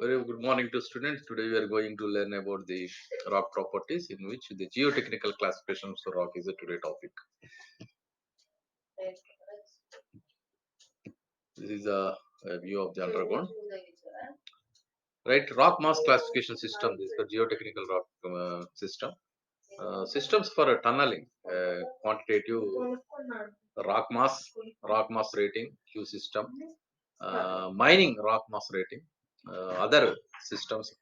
Very good morning to students. Today we are going to learn about the rock properties in which the geotechnical classification of the rock is a today topic. This is a view of the underground. Right, rock mass classification system. This is the geotechnical rock system. Systems for tunneling, quantitative rock mass rating, Q system, mining rock mass rating, other systems,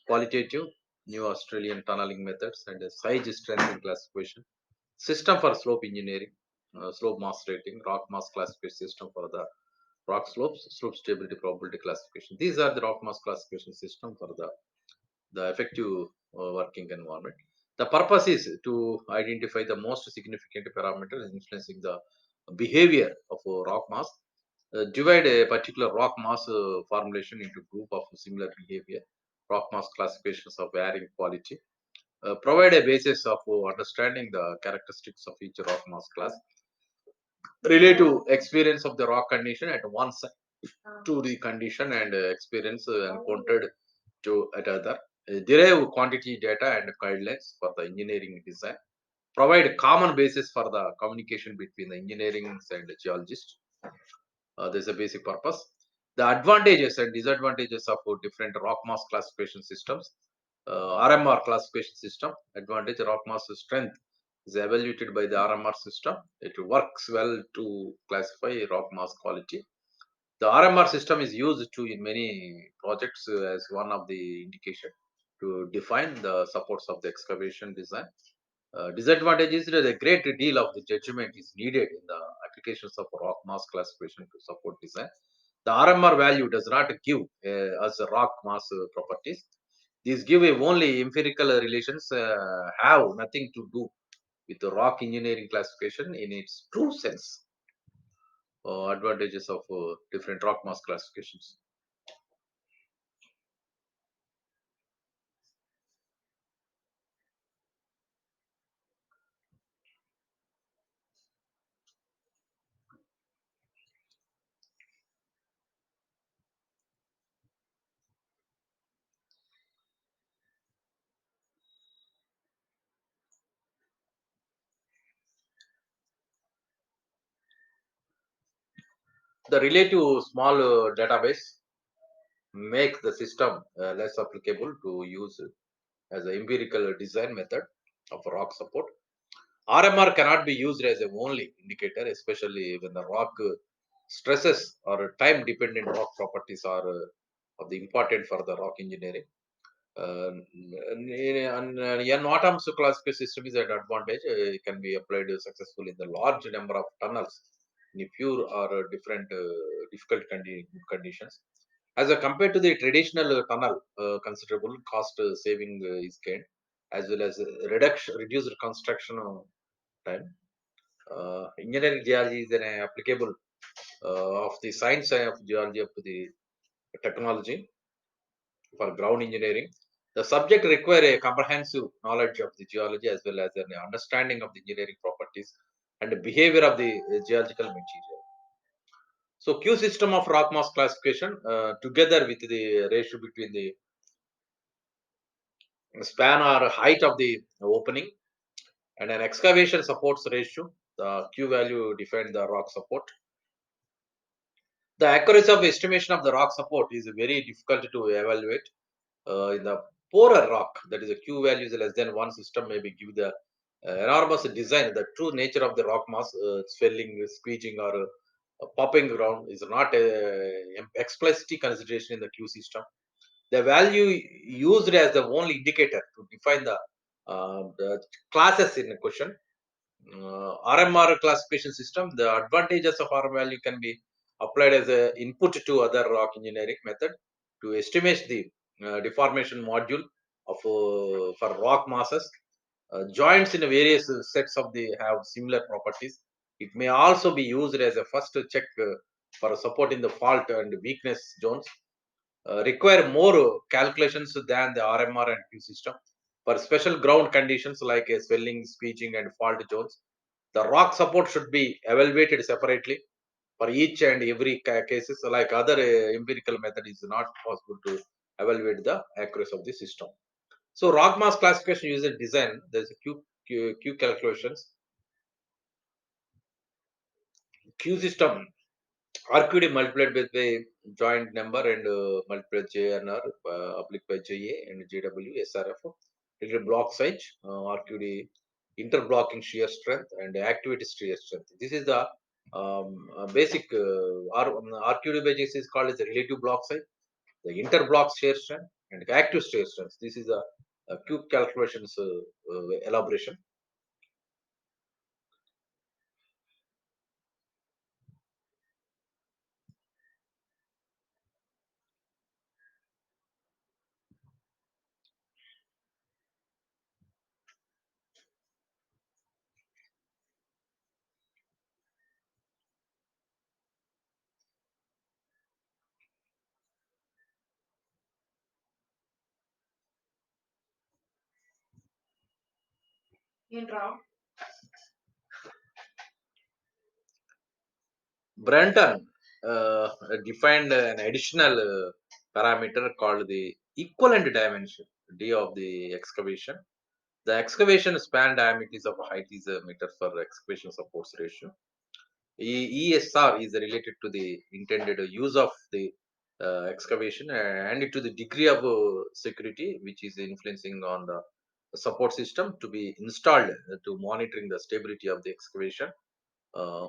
qualitative, new Australian tunneling methods, and size strength classification, system for slope engineering, slope mass rating, rock mass classification system for the rock slopes, slope stability probability classification. These are the rock mass classification system for the effective working environment. The purpose is to identify the most significant parameters influencing the behavior of a rock mass, divide a particular rock mass formulation into group of similar behavior, rock mass classifications of varying quality, provide a basis of understanding the characteristics of each rock mass class, relative experience of the rock condition at one side to the condition and experience encountered to at other, derive quantity data and guidelines for the engineering design, provide common basis for the communication between the engineering and the geologists. There's a basic purpose. The advantages and disadvantages of different rock mass classification systems. RMR classification system. Advantage: rock mass strength is evaluated by the RMR system. It works well to classify rock mass quality. The RMR system is used to in many projects as one of the indication to define the supports of the excavation design. Disadvantage is that a great deal of the judgment is needed in the applications of rock mass classification to support design. The RMR value does not give us rock mass properties. These give only empirical relations, have nothing to do with the rock engineering classification in its true sense. Advantages of different rock mass classifications. The relative small database makes the system less applicable to use as an empirical design method of rock support. RMR cannot be used as a only indicator, especially when the rock stresses or time dependent rock properties are of the important for the rock engineering. An atoms classical system is an advantage. It can be applied successfully in the large number of tunnels in pure or different difficult conditions. As a compared to the traditional tunnel, considerable cost saving is gained, as well as reduced construction time. Engineering geology is an applicable of the science of geology up to the technology for ground engineering. The subject require a comprehensive knowledge of the geology as well as an understanding of the engineering properties and the behavior of the geological material. So Q system of rock mass classification together with the ratio between the span or height of the opening and an excavation supports ratio. The Q value define the rock support. The accuracy of estimation of the rock support is very difficult to evaluate. In the poorer rock, that is a Q value is less than one, system maybe give the enormous design. The true nature of the rock mass, swelling, squeezing, or popping around is not explicit consideration in the Q system. The value used as the only indicator to define the classes in question. RMR classification system, the advantages of RM value can be applied as a input to other rock engineering method to estimate the deformation module of for rock masses. Joints in various sets of the have similar properties. It may also be used as a first check for support in the fault and weakness zones. Require more calculations than the RMR and Q system. For special ground conditions like swelling, squeezing, and fault zones, the rock support should be evaluated separately. for each and every cases, like other empirical method is not possible to evaluate the accuracy of the system. So rock mass classification uses design. There's a Q calculations. Q system RQD multiplied by the joint number and multiplied JNR oblique by JA and JW SRF. Related block size, RQD interblocking shear strength and activity shear strength. This is the basic RQD by JC is called as the relative block size, the interblock shear strength and active shear strength. This is a cube calculations elaboration. Brenton defined an additional parameter called the equivalent dimension D of the excavation. The excavation span diameter is of height is a meter for excavation supports ratio. ESR is related to the intended use of the excavation and to the degree of security which is influencing on the support system to be installed to monitoring the stability of the excavation. uh,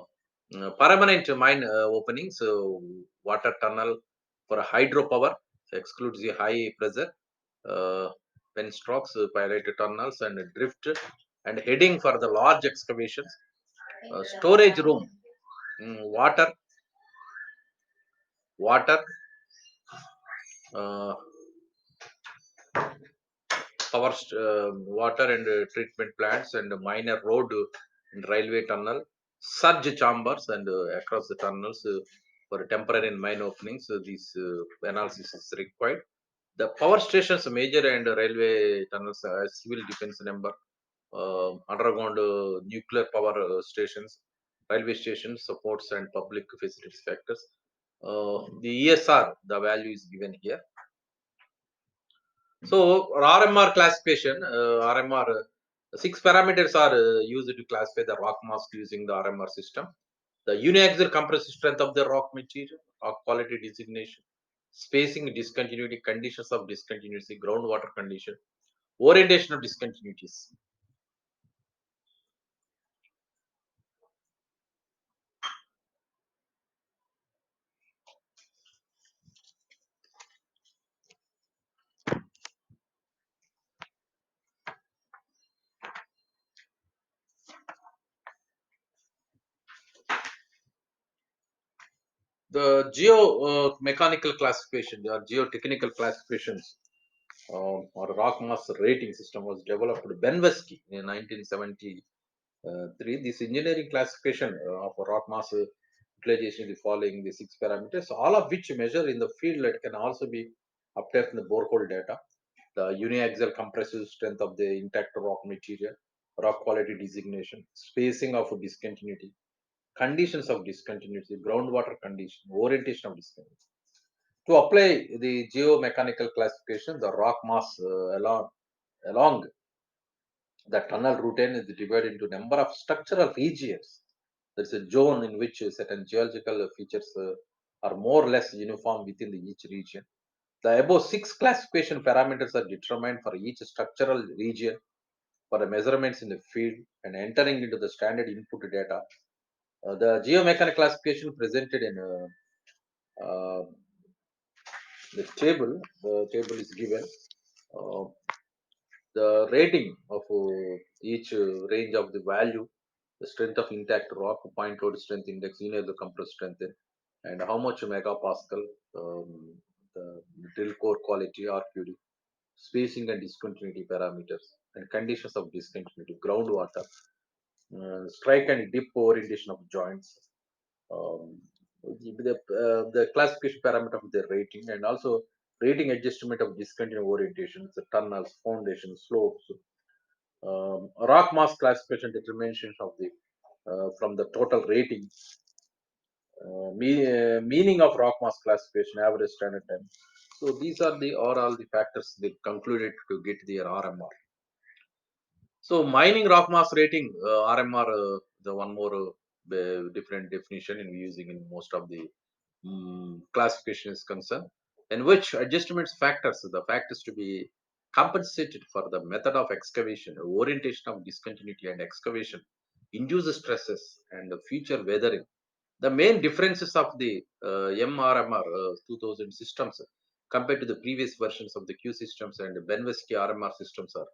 Permanent mine openings, water tunnel for hydropower excludes the high pressure, uh, penstrokes, piloted tunnels, and drift, and heading for the large excavations, storage room, water, uh, water and treatment plants, and minor road and railway tunnel, surge chambers, and across the tunnels for temporary and mine openings. This analysis is required. The power stations, major and railway tunnels, civil defense number, underground nuclear power stations, railway stations, supports and public facilities factors. The ESR, the value is given here. So RMR classification, RMR, six parameters are used to classify the rock mass using the RMR system. The uniaxial compressive strength of the rock material, rock quality designation, spacing, discontinuity, conditions of discontinuity, groundwater condition, orientation of discontinuities. The geo-mechanical classification, or geotechnical classifications, or rock mass rating system was developed by Benwesky in 1973. This engineering classification of rock mass utilization is following the six parameters, all of which measure in the field that can also be obtained from the borehole data. The uniaxial compressive strength of the intact rock material, rock quality designation, spacing of discontinuity, conditions of discontinuity, groundwater condition, orientation of discontinuity. To apply the geomechanical classification, the rock mass along the tunnel routine is divided into number of structural regions. There's a zone in which certain geological features are more or less uniform within each region. The above six classification parameters are determined for each structural region for the measurements in the field and entering into the standard input data. The geomechanical classification presented in the table. The table is given. Uh, the rating of each range of the value, the strength of intact rock, point load strength index, the compressed strength, and how much megapascal, the drill core quality, RQD, spacing and discontinuity parameters, and conditions of discontinuity, groundwater, strike and dip orientation of joints, um, the classification parameter of the rating, and also rating adjustment of discontinuous orientations, the tunnels, foundations, slopes, rock mass classification determination of the from the total rating, Meaning of rock mass classification, average standard time. So these are the are all the factors they concluded to get their RMR. So mining rock mass rating, RMR, the one more different definition in using in most of the classification is concerned, in which adjustments factors, the factors to be compensated for the method of excavation, orientation of discontinuity and excavation, induced stresses and future weathering. The main differences of the MRMR 2000 systems compared to the previous versions of the Q systems and Benvesky RMR systems are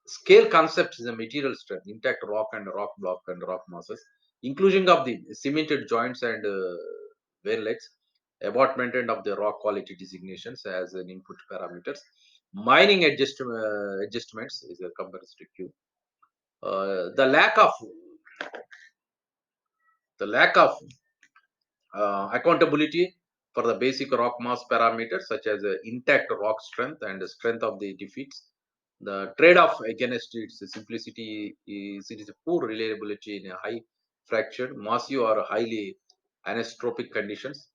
scale concepts is a material strength, intact rock and rock block and rock masses, inclusion of the cemented joints and wellets, abatement and of the rock quality designations as an input parameters. Mining adjustments is a comparison to Q. The lack of accountability for the basic rock mass parameters such as intact rock strength and the strength of the defeats. The trade-off against its simplicity is it is a poor reliability in a high fractured, massive or highly anisotropic conditions.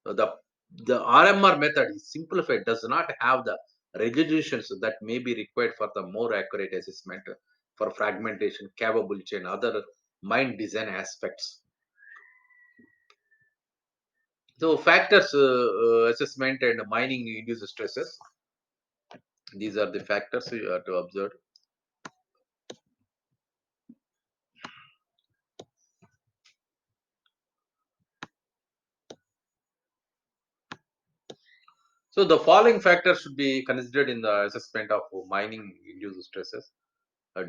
The RMR method is simplified, does not have the regulations that may be required for the more accurate assessment for fragmentation, capability, and other mine design aspects. So factors assessment and mining induced stresses. These are the factors you have to observe. So the following factors should be considered in the assessment of mining induced stresses.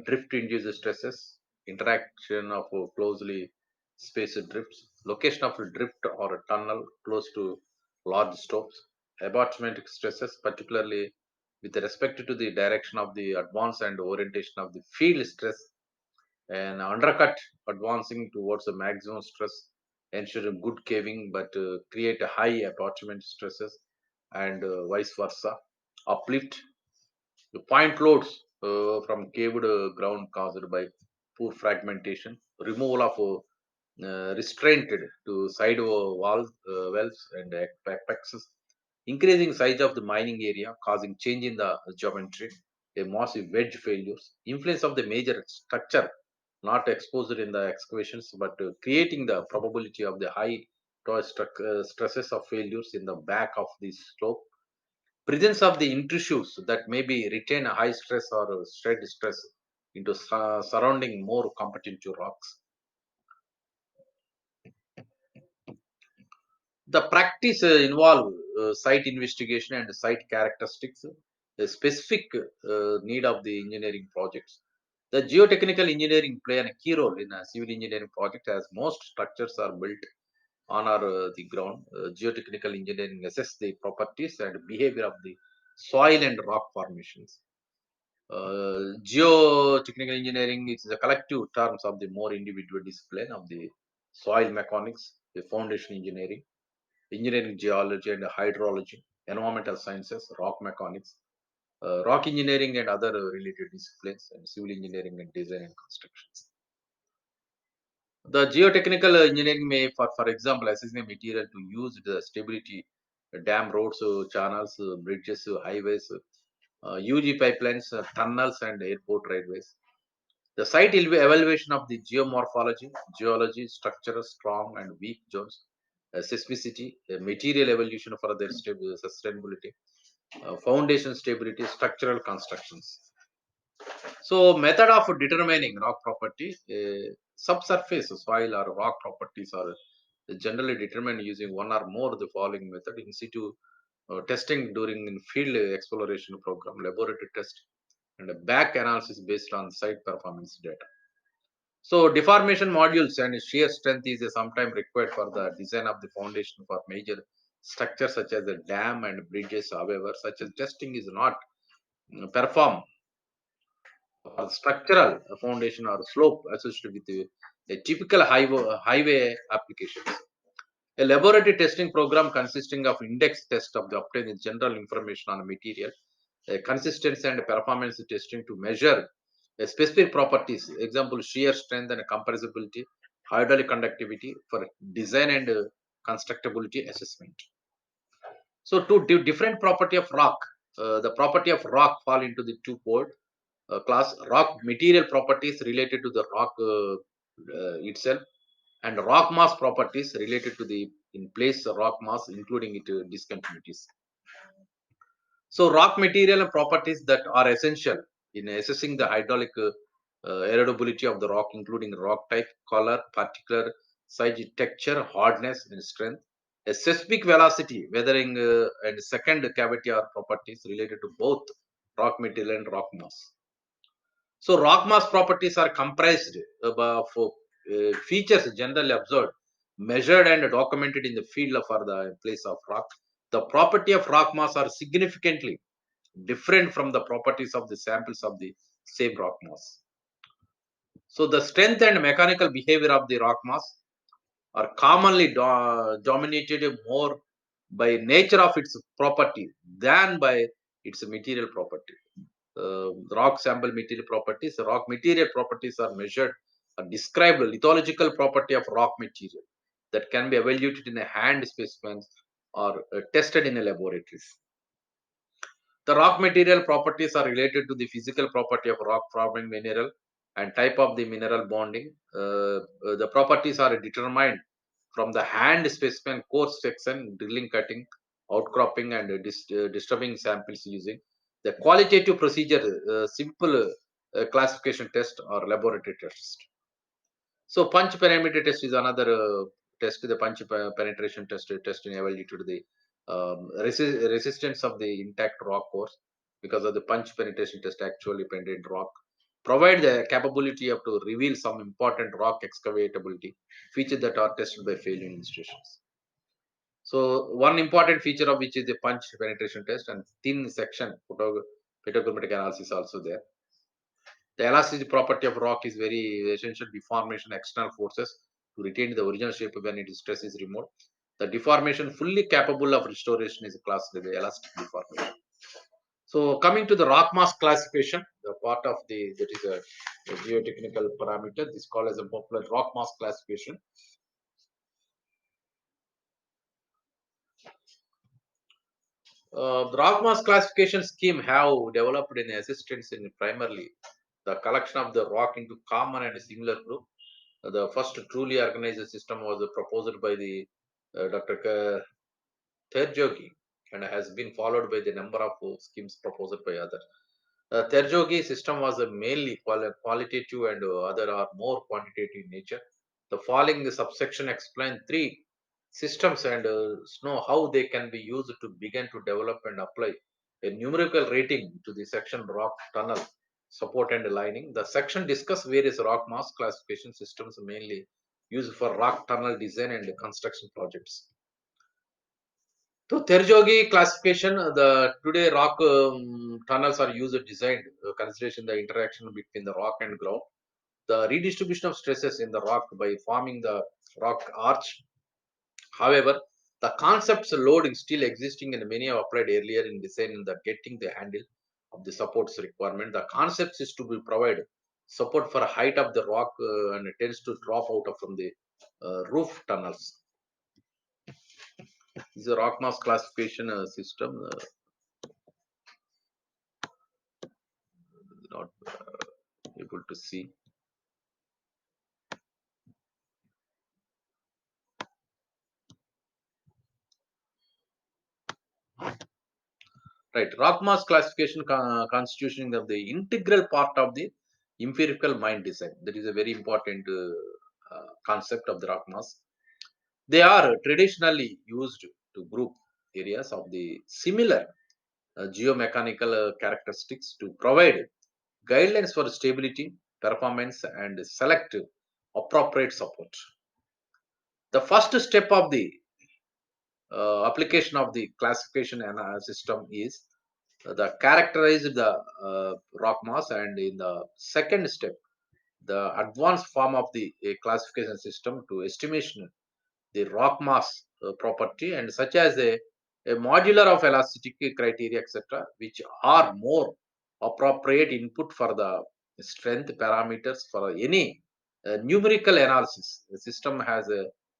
Drift induced stresses, interaction of closely spaced drifts, location of a drift or a tunnel close to large stopes, abatement stresses, particularly with respect to the direction of the advance and orientation of the field stress, and undercut advancing towards the maximum stress, ensure a good caving but create a high attachment stresses and vice versa. Uplift the point loads from caved ground caused by poor fragmentation, removal of restraint to side walls, wells and apexes, increasing size of the mining area causing change in the geometry, a massive wedge failures, influence of the major structure not exposed in the excavations but creating the probability of the high stresses of failures in the back of the slope, presence of the intrusives that may be retain a high stress or shed stress into surrounding more competitive rocks. The practice involve site investigation and site characteristics, the specific need of the engineering projects. The geotechnical engineering play a key role in a civil engineering project as most structures are built on or the ground. Geotechnical engineering assess the properties and behavior of the soil and rock formations. Geotechnical engineering is the collective terms of the more individual discipline of the soil mechanics, the foundation engineering, engineering geology and hydrology, environmental sciences, rock mechanics, rock engineering and other related disciplines, and civil engineering and design and constructions. The geotechnical engineering may, for example, assess the material to use the stability, dam roads, channels, bridges, highways, UG pipelines, tunnels, and airport railways. The site will be evaluation of the geomorphology, geology, structure, strong and weak zones, seismicity, material evolution for their sustainability, foundation stability, structural constructions. So, method of determining rock property, subsurface soil or rock properties are generally determined using one or more of the following method: in situ testing during in field exploration program, laboratory test, and a back analysis based on site performance data. So deformation modules and shear strength is sometimes required for the design of the foundation for major structures such as the dam and bridges. However, such a testing is not performed for structural foundation or slope associated with the typical highway applications. A laboratory testing program consisting of index test of the obtained general information on a material, a consistency and performance testing to measure specific properties, example shear strength and compressibility, hydraulic conductivity for design and constructability assessment. So, different property of rock. The property of rock fall into the two fold class: rock material properties related to the rock itself, and rock mass properties related to the in place rock mass, including its discontinuities. So, rock material and properties that are essential in assessing the hydraulic erodibility of the rock, including rock type, color, particular size, texture, hardness, and strength. A seismic velocity, weathering, and second cavity are properties related to both rock material and rock mass. So, rock mass properties are comprised of features generally observed, measured, and documented in the field for the place of rock. The property of rock mass are significantly different from the properties of the samples of the same rock mass. So, the strength and mechanical behavior of the rock mass are commonly dominated more by nature of its property than by its material property. Rock sample material properties. Rock material properties are measured or described lithological property of rock material that can be evaluated in a hand specimens or tested in a laboratories. The rock material properties are related to the physical property of rock forming mineral and type of the mineral bonding. The properties are determined from the hand specimen, coarse section, drilling, cutting, outcropping, and disturbing samples using the qualitative procedure, simple classification test or laboratory test. So punch parameter test is another test. The punch penetration test testing evaluated the resistance of the intact rock cores because of the punch penetration test actually penetrate rock. Provide the capability of to reveal some important rock excavatability features that are tested by failure institutions. So one important feature of which is the punch penetration test and thin section photogrammetric analysis also there. The elasticity property of rock is very essential. Deformation, external forces to retain the original shape when its stress is removed. The deformation fully capable of restoration is classed as the elastic deformation. So coming to the rock mass classification, the part of the that is a geotechnical parameter. This is called as a popular rock mass classification. The rock mass classification scheme have developed in assistance in primarily the collection of the rock into common and similar group. The first truly organized system was proposed by the Dr. Terjogi and has been followed by the number of schemes proposed by others. Terjogi system was mainly qualitative and other are more quantitative in nature. The following subsection explain three systems and know how they can be used to begin to develop and apply a numerical rating to the section rock tunnel support and lining. The section discuss various rock mass classification systems mainly used for rock tunnel design and construction projects. So Terjogi classification, the today rock tunnels are used designed consideration the interaction between the rock and ground, the redistribution of stresses in the rock by forming the rock arch. However, the concepts loading still existing in many are applied earlier in design in the getting the handle of the supports requirement. The concepts is to be provide support for height of the rock and it tends to drop out of from the roof tunnels. This is a rock mass classification system. Not able to see. Right, rock mass classification constitution of the integral part of the empirical mine design. That is a very important concept of the rock mass. They are traditionally used to group areas of the similar geomechanical characteristics to provide guidelines for stability, performance, and select appropriate support. The first step of the application of the classification and system is the characterize the rock mass, and in the second step the advanced form of the classification system to estimation the rock mass property and such as a modular of elasticity criteria etc which are more appropriate input for the strength parameters for any numerical analysis. The system has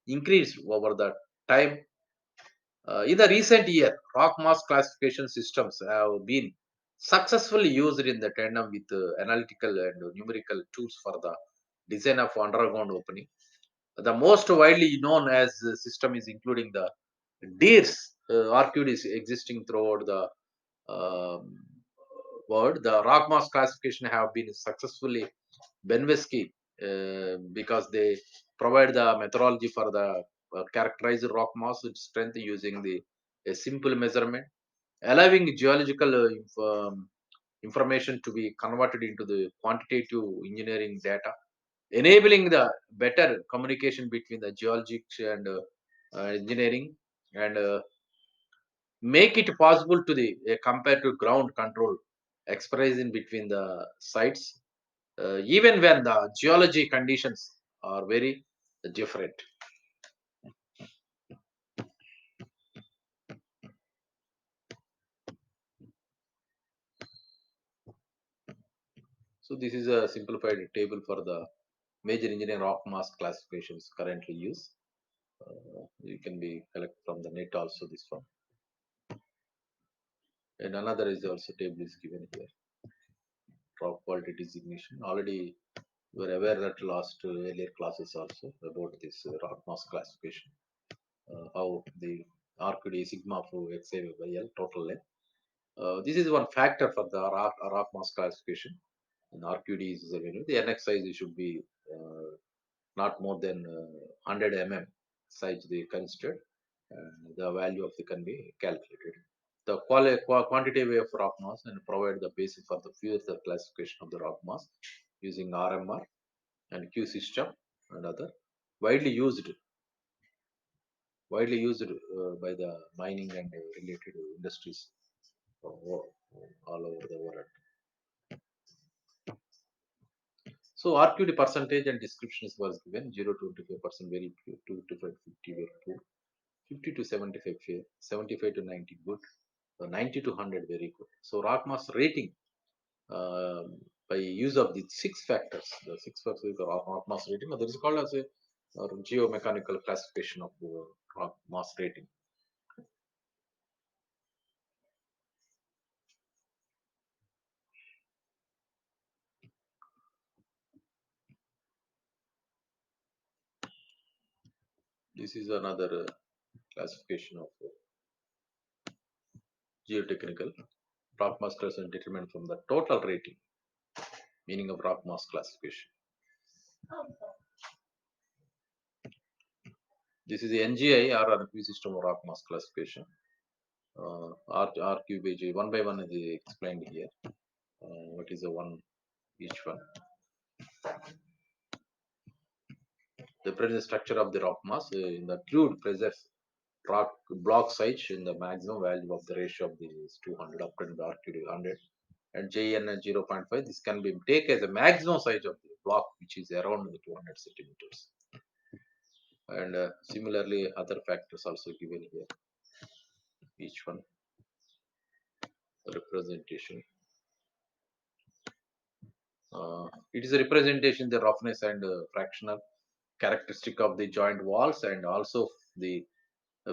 increased over that time. In the recent year, rock mass classification systems have been successfully used in the tandem with analytical and numerical tools for the design of underground opening. The most widely known as system is including the DEERS RQDs existing throughout the um, world. The rock mass classification have been successfully Benvesky because they provide the methodology for the characterized rock mass with strength using the a simple measurement, allowing geological information to be converted into the quantitative engineering data, enabling the better communication between the geologists and engineering, and make it possible to the compare to ground control expression between the sites, even when the geology conditions are very different. So this is a simplified table for the major engineering rock mass classifications currently used. You can be collect from the net also this one, and another is also table is given here. Rock quality designation. Already we were aware that last earlier classes also about this rock mass classification. How the RQD sigma of XA by L total length. This is one factor for the rock mass classification. And RQD is available. The NX size should be not more than 100 size they considered. The value of the can be calculated. The quantitative way of rock mass and provide the basis for the further classification of the rock mass using RMR and Q system and other widely used by the mining and related industries all over the world. So RQD percentage and descriptions was given 0 to 25% very pure, 2 to 50 very poor, 50 to 75 fair, 75 to 90 good, 90 to 100 very good. So rock mass rating by use of the six factors, the six factors of rock mass rating, that is called as a geomechanical classification of the rock mass rating. This is another classification of geotechnical rock mass classification determined from the total rating, meaning of rock mass classification. This is the NGI or RQ system of rock mass classification. RQBG one by one is explained here. What is the one each one? The present structure of the rock mass in the crude pressures rock block size in the maximum value of the ratio of these 200 up to the RQD 100 and JN at 0.5. This can be taken as a maximum size of the block, which is around the 200 centimeters. And similarly, other factors also given here. Each one representation. It is a representation the roughness and fractional characteristic of the joint walls and also the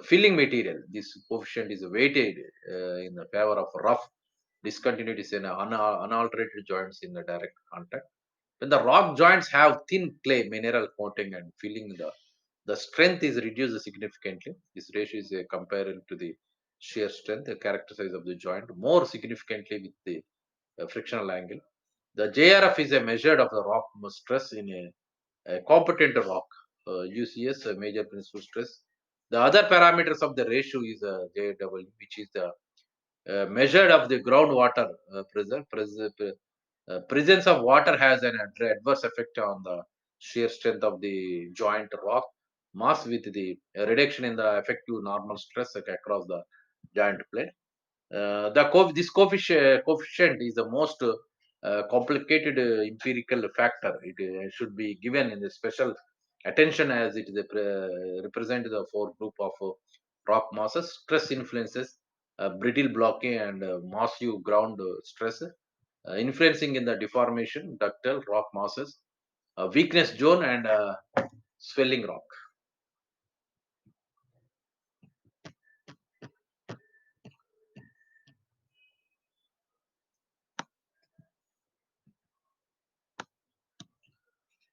filling material. This coefficient is weighted in the favor of rough discontinuities in unalterated joints in the direct contact. When the rock joints have thin clay mineral coating and filling, the strength is reduced significantly. This ratio is compared to the shear strength, the character size of the joint, more significantly with the frictional angle. The JRF is a measure of the rock stress in a competent rock. UCS, a major principal stress. The other parameters of the ratio is JW, which is the measured of the groundwater pressure. Presence of water has an adverse effect on the shear strength of the joint rock mass with the reduction in the effective normal stress across the joint plane. This coefficient is the most complicated empirical factor. It should be given in the special attention as it is represent the four group of rock masses. Stress influences brittle blocking and massive ground stress, influencing in the deformation, ductile rock masses, weakness zone, and swelling rock.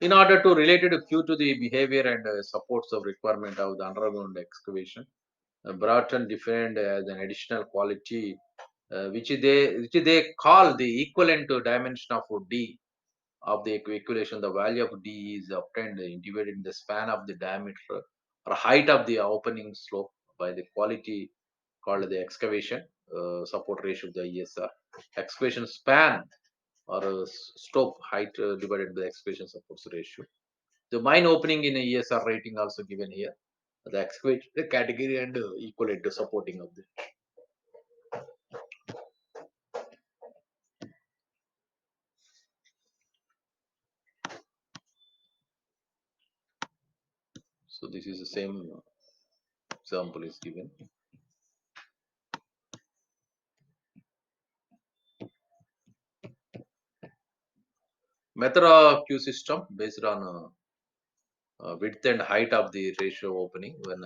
In order to relate it Q to the behavior and supports of requirement of the underground excavation, Broughton defined as an additional quality which they call the equivalent to dimension of D of the equation. The value of D is obtained divided in the span of the diameter or height of the opening slope by the quality called the excavation support ratio of the ESR. Excavation span or slope height divided by the excavation supports ratio. The mine opening in a ESR rating also given here. The excavation category and equivalent to supporting of the. So this is the same example is given. Method of Q system based on width and height of the ratio opening. When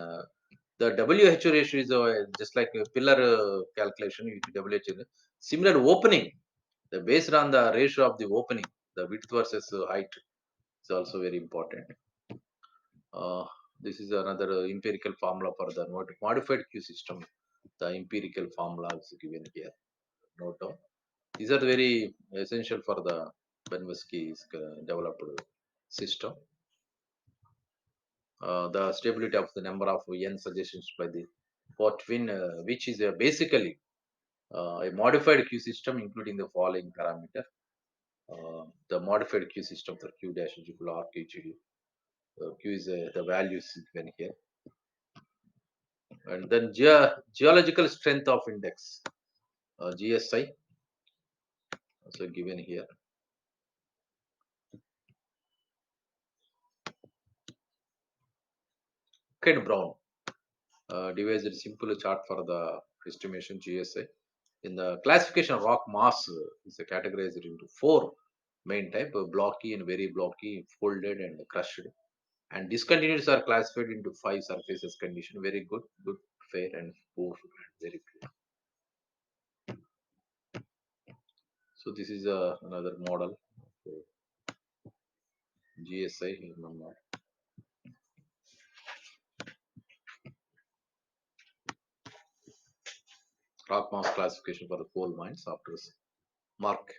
the WHO ratio is just like a pillar calculation, you WHO similar opening. The based on the ratio of the opening, the width versus height is also very important. Uh, this is another empirical formula for the modified Q system. The empirical formula is given here. Note down. These are very essential for the Benwski developed system. The stability of the number of n suggestions by the Potvin, which is basically a modified Q system including the following parameter. The modified Q system for Q dash is equal to R Q G. Q is the values given here. And then geological strength of index, GSI, also given here. Ken Brown devised a simple chart for the estimation GSI. In the classification, rock mass is categorized into four main type: blocky and very blocky, folded and crushed. And discontinuities are classified into five surfaces condition: very good, good, fair, and poor, and very poor. So this is another model for GSI. Rock mass classification for the coal mines after Mark.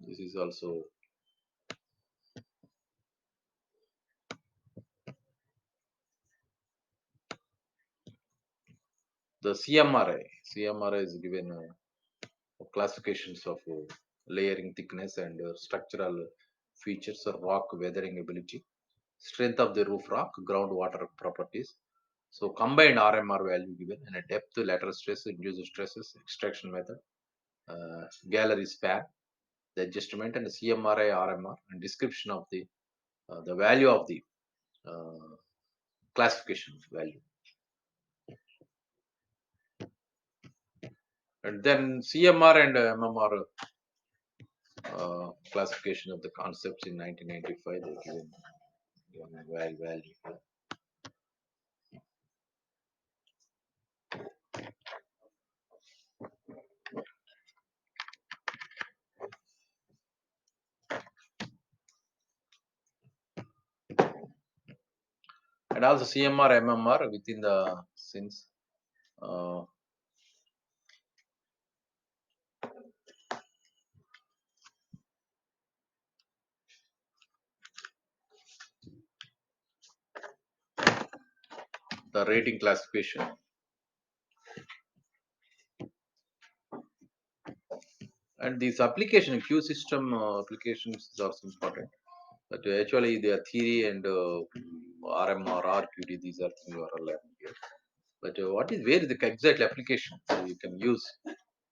This is also the CMRI. CMRI is given classifications of layering thickness and structural features of rock weathering ability, strength of the roof rock, groundwater properties. So combined RMR value given and a depth, lateral stress, induced stresses, extraction method, gallery span, the adjustment, and the CMRI RMR, and description of the value of the uh, classification value. And then CMR and MMR classification of the concepts in 1995. They given value. And also CMR, MMR within the since the rating classification. And this application, Q system applications is also important. But actually, their theory and RMR, RQD, these are things you are learning here. But what is where is the exact application? So you can use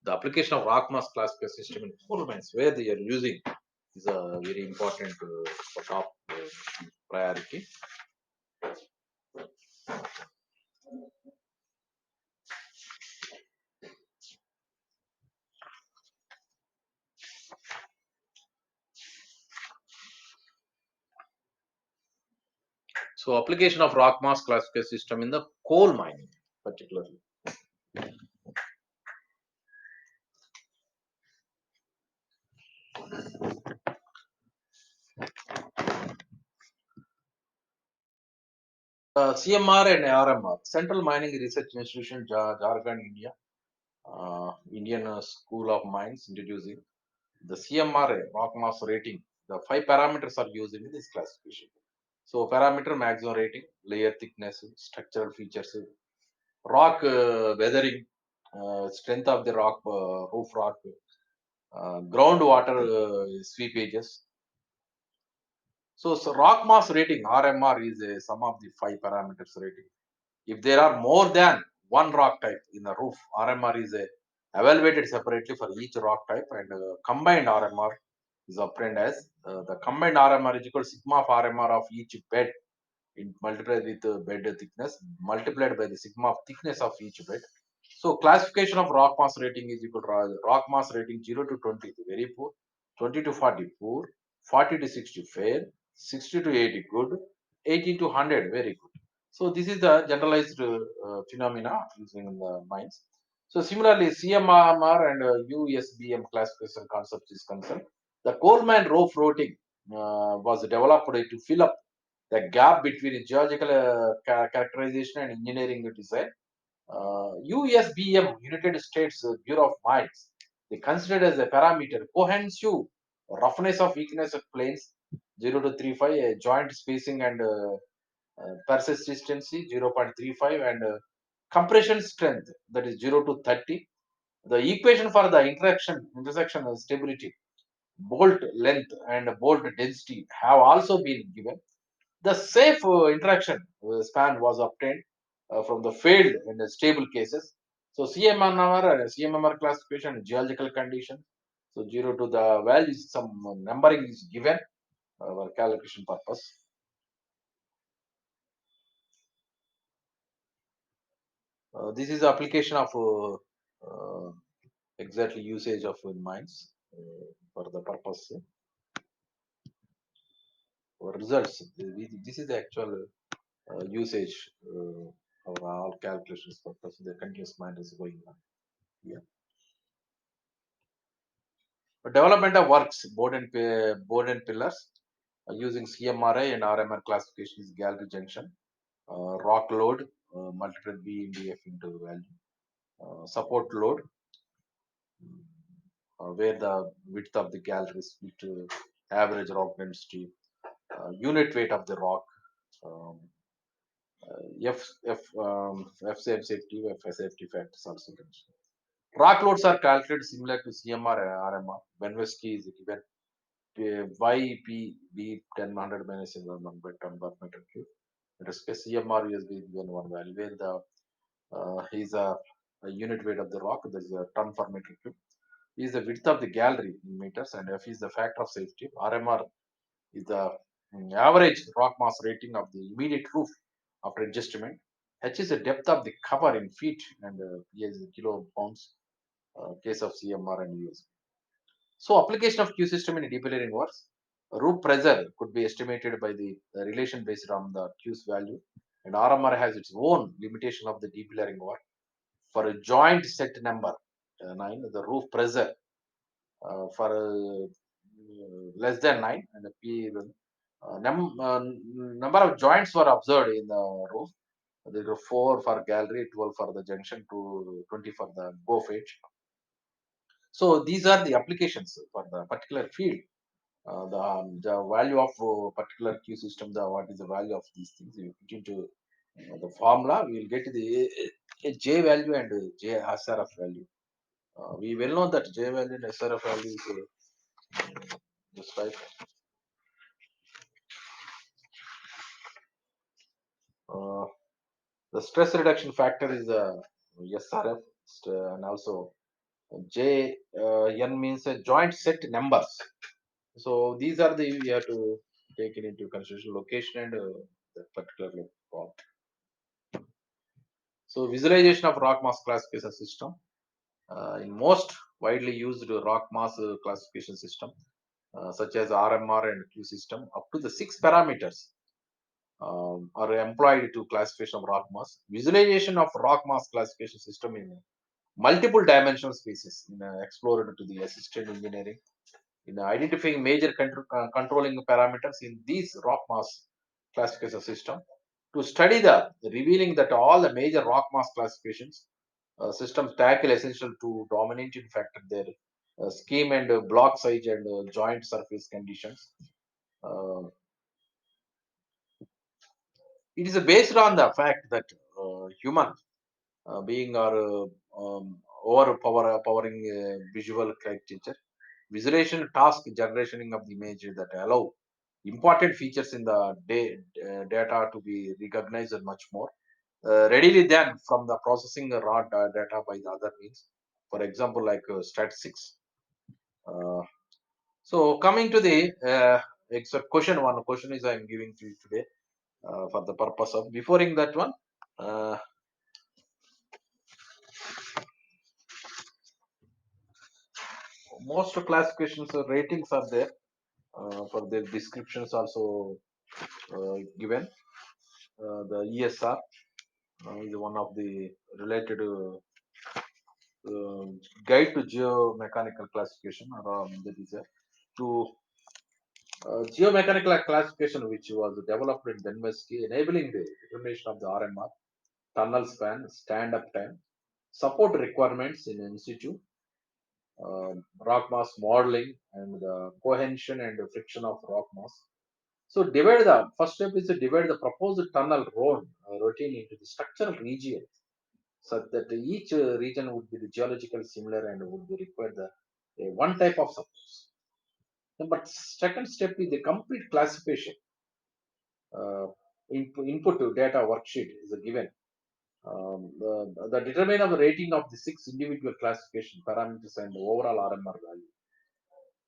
the application of rock mass classification system in coal mines where they are using is a very important for top priority. So application of rock mass classification system in the coal mining particularly. CMR and RMR, Central Mining Research Institution, Jharkhand, India, Indian School of Mines, introducing the CMRA rock mass rating. The 5 parameters are used in this classification. So, parameter maximum rating, layer thickness, structural features, rock weathering, strength of the rock, roof rock, groundwater sweepages. So, rock mass rating RMR is a sum of the 5 parameters rating. If there are more than one rock type in the roof, RMR is evaluated separately for each rock type, and combined RMR is obtained as the combined RMR is equal to sigma of RMR of each bed multiplied with bed thickness multiplied by the sigma of thickness of each bed. So classification of rock mass rating is equal to rock mass rating 0 to 20 is very poor, 20 to 40 poor, 40 to 60 fair, 60 to 80 good, 80 to 100 very good. So this is the generalized phenomena using in the mines. So similarly, CMRMR and USBM classification concept is concerned. The Coleman roof routing was developed to fill up the gap between geological characterization and engineering design. USBM, United States Bureau of Mines, they considered as a parameter cohesive roughness of weakness of planes 0 to 35, joint spacing and persistency 0.35, and compression strength that is 0 to 30. The equation for the intersection stability, bolt length and bolt density have also been given. The safe interaction span was obtained from the failed and stable cases. So CMMR classification, geological condition. So 0 to the value, some numbering is given for calculation purpose. This is the application of exactly usage of mines for the purpose or results. This is the actual usage of all calculations purpose. The continuous mine is going on. Yeah. Development of works, board and pillars using CMRI and RMR classification is gallery junction, rock load, multiplied BMDF into value, support load, where the width of the gallery is split to average rock density, unit weight of the rock, um, F safety, F safety factors also considered. Rock loads are calculated similar to CMR and RMR. Benwski is given YPB 10 minus environment by ton per meter cube. It is CMR is given one value where the is a unit weight of the rock. There is a ton per meter cube. Is the width of the gallery in meters, and F is the factor of safety. RMR is the average rock mass rating of the immediate roof after adjustment. H is the depth of the cover in feet, and P is kilo pounds. Case of CMR and US. So application of Q system in deep layering works. Root pressure could be estimated by the relation based on the Q's value, and RMR has its own limitation of the deep layering work. For a joint set number 9, the roof pressure for less than 9 and the P number of joints were observed in the roof. There were 4 for gallery, 12 for the junction, 20 for the go edge. So these are the applications for the particular field. The value of particular Q system, what is the value of these things? You put into the formula, we will get the J value and J SRF value. We well know that J value and SRF value is just like uh, the stress reduction factor is SRF, and also J N means joint set numbers. So these are the we have to take it into consideration location and the particular form. So visualization of rock mass classification system. In most widely used rock mass classification system, such as RMR and Q system, up to the 6 parameters are employed to classification of rock mass. Visualization of rock mass classification system in multiple dimensional spaces explored to the assisted engineering. in identifying major controlling parameters in these rock mass classification system. To study the revealing that all the major rock mass classifications systems tackle essential to dominating factor their scheme and block size and joint surface conditions. Uh, it is based on the fact that human being are overpowering visual character visualization task generationing of the image that allow important features in the data to be recognized much more readily than from the processing raw data by the other means. For example, like statistics. Uh, so coming to the except question, one question is I am giving to you today for the purpose of beforeing that one. Uh, Most classifications ratings are there for their descriptions also given. The ESR is one of the related uh, guide to geomechanical classification, or that is to geomechanical classification, which was developed in Denmark, enabling the determination of the RMR, tunnel span, stand-up time, support requirements in institute, rock mass modeling, and the cohesion and friction of rock mass. So divide the first step is to divide the proposed tunnel routine into the structural region, so that each region would be the geological similar and would be require the one type of supports. But second step is the complete classification. Uh, input to data worksheet is a given. The determine of the rating of the six individual classification parameters and the overall RMR value.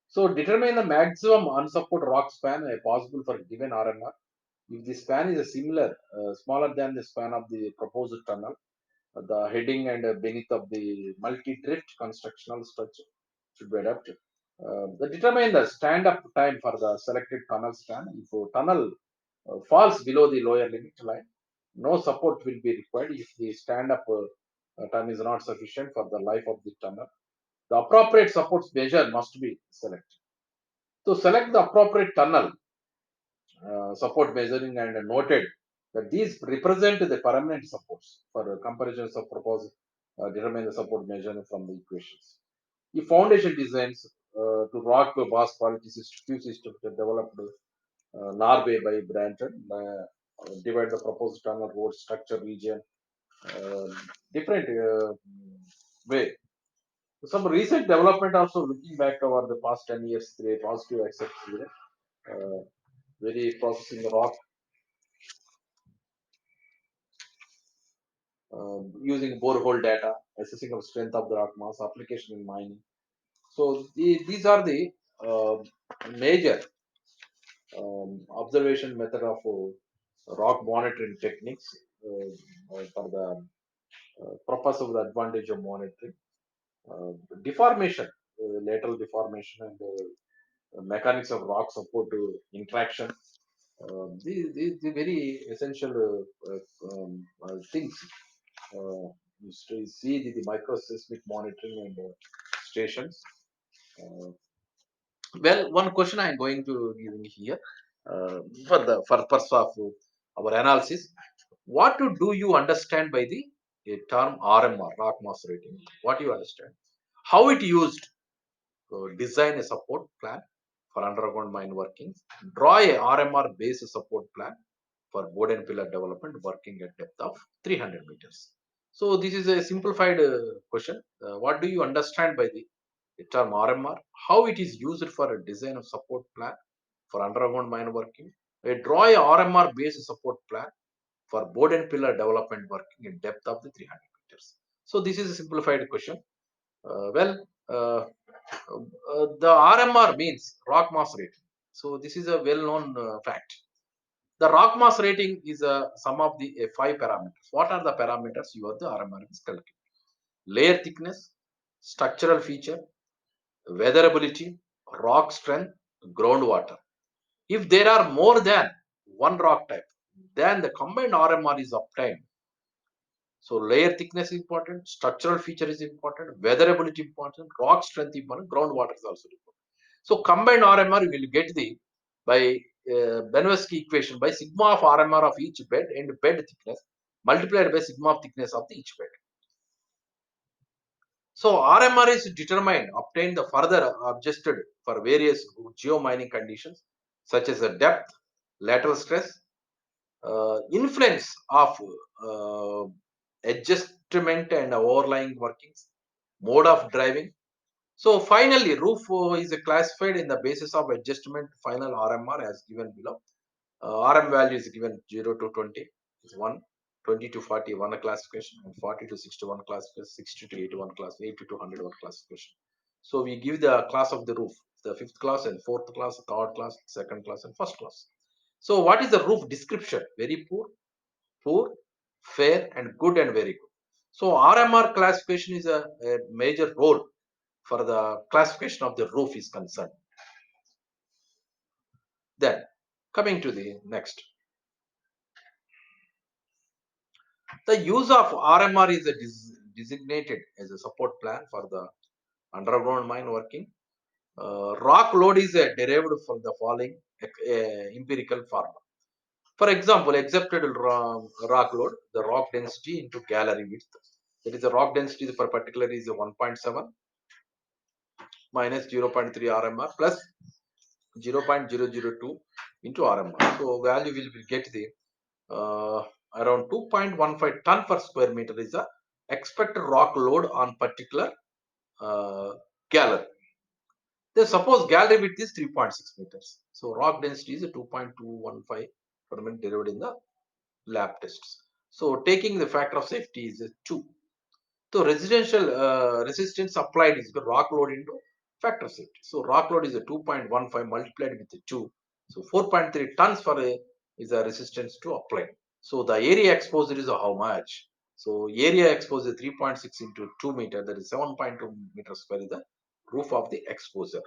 So determine the maximum unsupported rock span possible for a given RMR. If the span is a similar, smaller than the span of the proposed tunnel, the heading and beneath of the multi-drift constructional structure should be adapted. Determine the stand-up time for the selected tunnel span. If a tunnel falls below the lower limit line, no support will be required if the stand-up time is not sufficient for the life of the tunnel. The appropriate supports measure must be selected. So select the appropriate tunnel support measuring and noted that these represent the permanent supports for comparisons of proposed determine the support measure from the equations. The foundation designs to rock bus quality system, few systems that developed Norway by Branton divide the proposed tunnel road structure region uh, different way. Some recent development also looking back over the past 10 years, the positive accepts very processing rock using borehole data, assessing of strength of the rock mass, application in mining. So these are the uh, major observation method of rock monitoring techniques for the purpose of the advantage of monitoring. Uh, Deformation, lateral deformation, and mechanics of rock support to interaction. The very essential things you see the microseismic monitoring and stations. Uh, well, one question I am going to give in here for the purpose of our analysis. What do you understand by the term RMR, rock mass rating? What do you understand? How it used? Design a support plan for underground mine workings. Draw a RMR based support plan for board and pillar development working at depth of 300 meters. So this is a simplified question. What do you understand by the term RMR? How it is used for a design of support plan for underground mine working? Draw a RMR based support plan for board and pillar development working in depth of the 300 meters. So this is a simplified question. The RMR means rock mass rating. So this is a well-known fact. The rock mass rating is a sum of the five parameters. What are the parameters? You are the RMR is calculated. Layer thickness, structural feature, weatherability, rock strength, groundwater. If there are more than one rock type, then the combined RMR is obtained. So layer thickness is important, structural feature is important, weatherability important, rock strength important, groundwater is also important. So combined RMR you will get the by Benowski equation by sigma of RMR of each bed and bed thickness multiplied by sigma of thickness of the each bed. So RMR is determined, obtained the further adjusted for various geomining conditions such as the depth, lateral stress, influence of uh, adjustment and overlying workings, mode of driving. So finally, roof is classified in the basis of adjustment final RMR as given below. RM value is given 0 to 20 is 1, 20 to 40 1 a classification, and 40 to 61 classification, 60 to 81 class, 80 to 101 classification. So we give the class of the roof, the fifth class and fourth class, third class, second class, and first class. So what is the roof description? Very poor, poor, fair, and good and very good. So RMR classification is a major role for the classification of the roof is concerned. Then coming to the next. The use of RMR is designated as a support plan for the underground mine working. Rock load is derived from the following empirical formula. For example, accepted rock load, the rock density into gallery width. That is the rock density per particular is 1.7 minus 0.3 RMR plus 0.002 into RMR. So value will get the uh, around 2.15 ton per square meter is the expected rock load on particular gallery. Then suppose gallery width is 3.6 meters. So rock density is 2.215 per minute derived in the lab tests. So taking the factor of safety is 2. So residential resistance applied is the rock load into factor of safety. So rock load is a 2.15 multiplied with 2. So 4.3 tons for a is a resistance to apply. So the area exposure is how much? So area exposure 3.6 into 2 meter, that is 7.2 meters square is the roof of the exposure.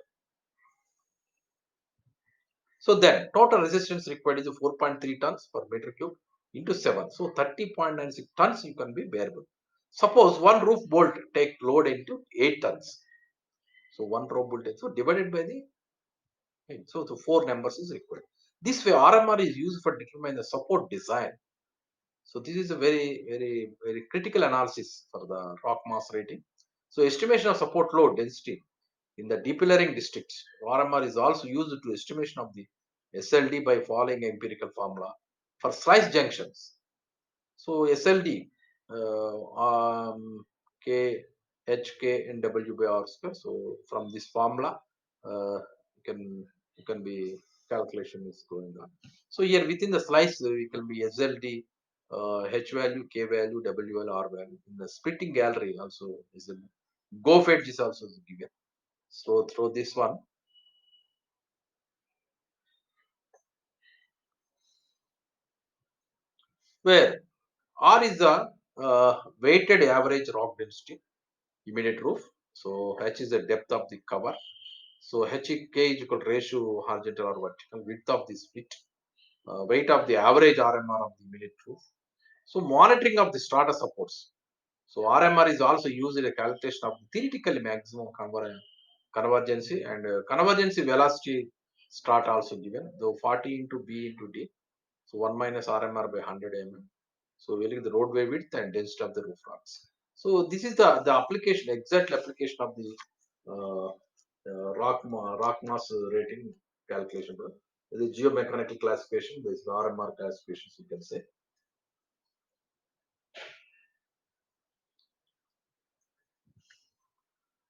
So then total resistance required is 4.3 tons per meter cube into 7. So 30.96 tons you can be bearable. Suppose one roof bolt take load into 8 tons. So one roof bolt, so divided by the 8. So the 4 numbers is required. This way RMR is used for determining the support design. So this is a very critical analysis for the rock mass rating. So estimation of support load density in the depillering districts. RMR is also used to estimation of the SLD by following empirical formula for slice junctions. So SLD K H K and W by R square. So from this formula, you can be calculation is going on. So here within the slice, it can be SLD, H value, K value, W value, R value. In the splitting gallery also is a go edge is also given. So through this one, where R is the weighted average rock density, immediate roof. So H is the depth of the cover. So HK is equal to ratio horizontal or vertical width of the split, weight of the average RMR of the immediate roof. So monitoring of the strata supports. So RMR is also used in a calculation of theoretically maximum convergency and convergency velocity strata also given. Though 40 into B into D. So 1 minus RMR by 100 mm. So varying the roadway width and density of the roof rocks. So this is the application, exact application of the uh, rock mass rating calculation. The geomechanical classification, this RMR classifications you can say.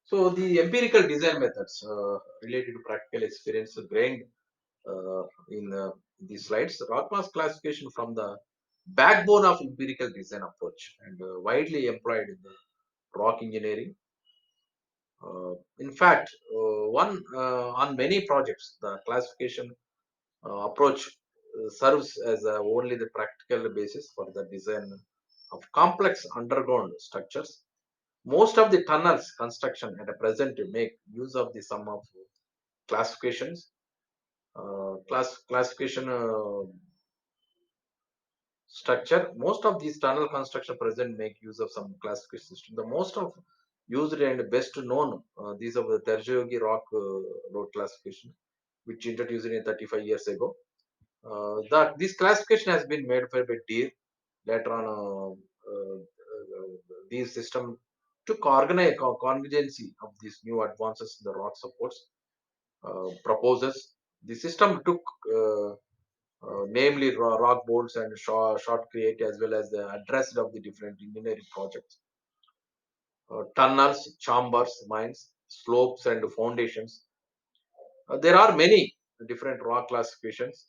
So the empirical design methods related to practical experience grained in these slides. Rock mass classification from the backbone of empirical design approach and widely employed in the rock engineering. In fact, one on many projects, the classification approach serves as only the practical basis for the design of complex underground structures. Most of the tunnels construction at the present make use of the sum of classifications, classification structure. Most of these tunnel construction present make use of some classification system. The most of used and best known. These are the Terjogi rock road classification, which introduced in 35 years ago. This classification has been made by Deere. Later on, these system took convergency of these new advances in the rock supports proposes. The system took namely rock bolts and short create as well as the address of the different engineering projects, tunnels, chambers, mines, slopes, and foundations. There are many different rock classifications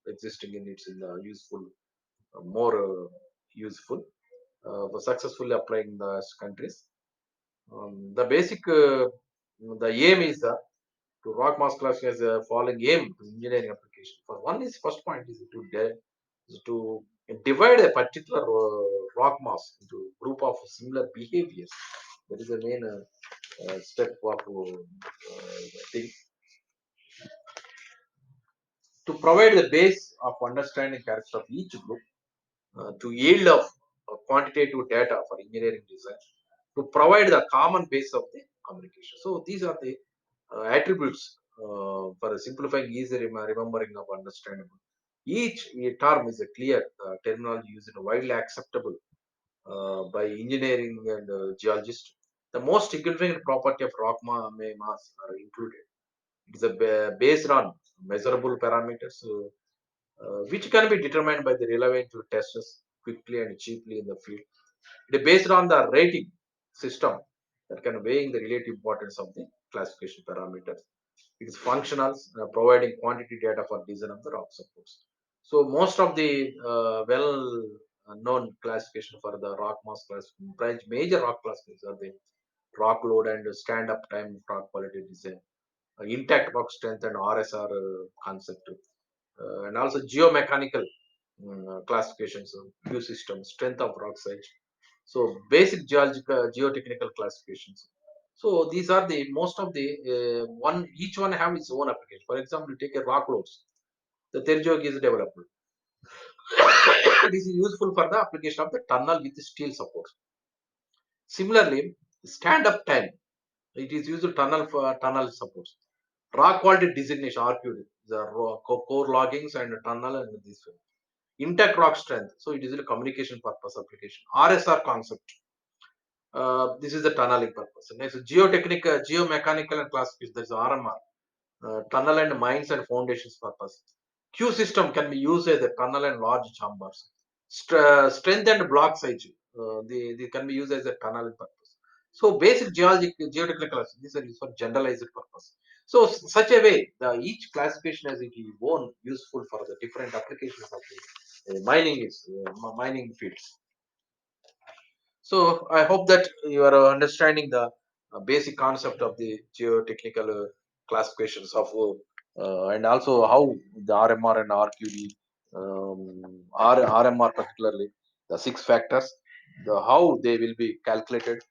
existing in its in the useful, more useful for successfully applying in the countries. The basic, the aim is to rock mass classification as a following aim to engineering application. For one is first point is to divide a particular rock mass into group of similar behaviors. That is the main step of thing to provide the base of understanding character of each group to yield of quantitative data for engineering design to provide the common base of the communication. So these are the attributes for simplifying easy remembering of understandable. Each term is a clear terminology used in widely acceptable by engineering and geologists. The most significant property of rock mass are included. It is based on measurable parameters which can be determined by the relevant tests quickly and cheaply in the field. It is based on the rating system that can weigh the relative importance of the classification parameters. It is functional, providing quantity data for design of the rock supports. So most of the well-known classification for the rock mass classification, major rock classifications are the rock load and stand-up time rock quality design, intact rock strength and RSR concept, and also geomechanical classifications of view system, strength of rock size. So basic geological geotechnical classifications. So these are the most of the one each one have its own application. For example, take a rock loads. The Terjog is developed. This is useful for the application of the tunnel with steel support. Similarly, stand-up time. It is used tunnel for tunnel supports. Rock quality designation RQ, the core loggings and tunnel and this one. Intact rock strength. So it is a communication purpose application. RSR concept. This is the tunneling purpose. Next, geomechanical and classification. There is RMR, tunnel and mines and foundations purpose. Q system can be used as a tunnel and large chambers. Strength and block size. They can be used as a tunnel purpose. So basic geotechnical, these are used for generalized purpose. So such a way, each classification has its own useful for the different applications of the mining fields. So I hope that you are understanding the basic concept of the geotechnical classifications of and also how the RMR and RQD, RMR particularly the six factors, how they will be calculated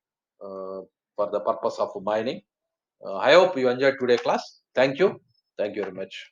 uh, for the purpose of mining. I hope you enjoyed today class. Thank you. Thank you very much.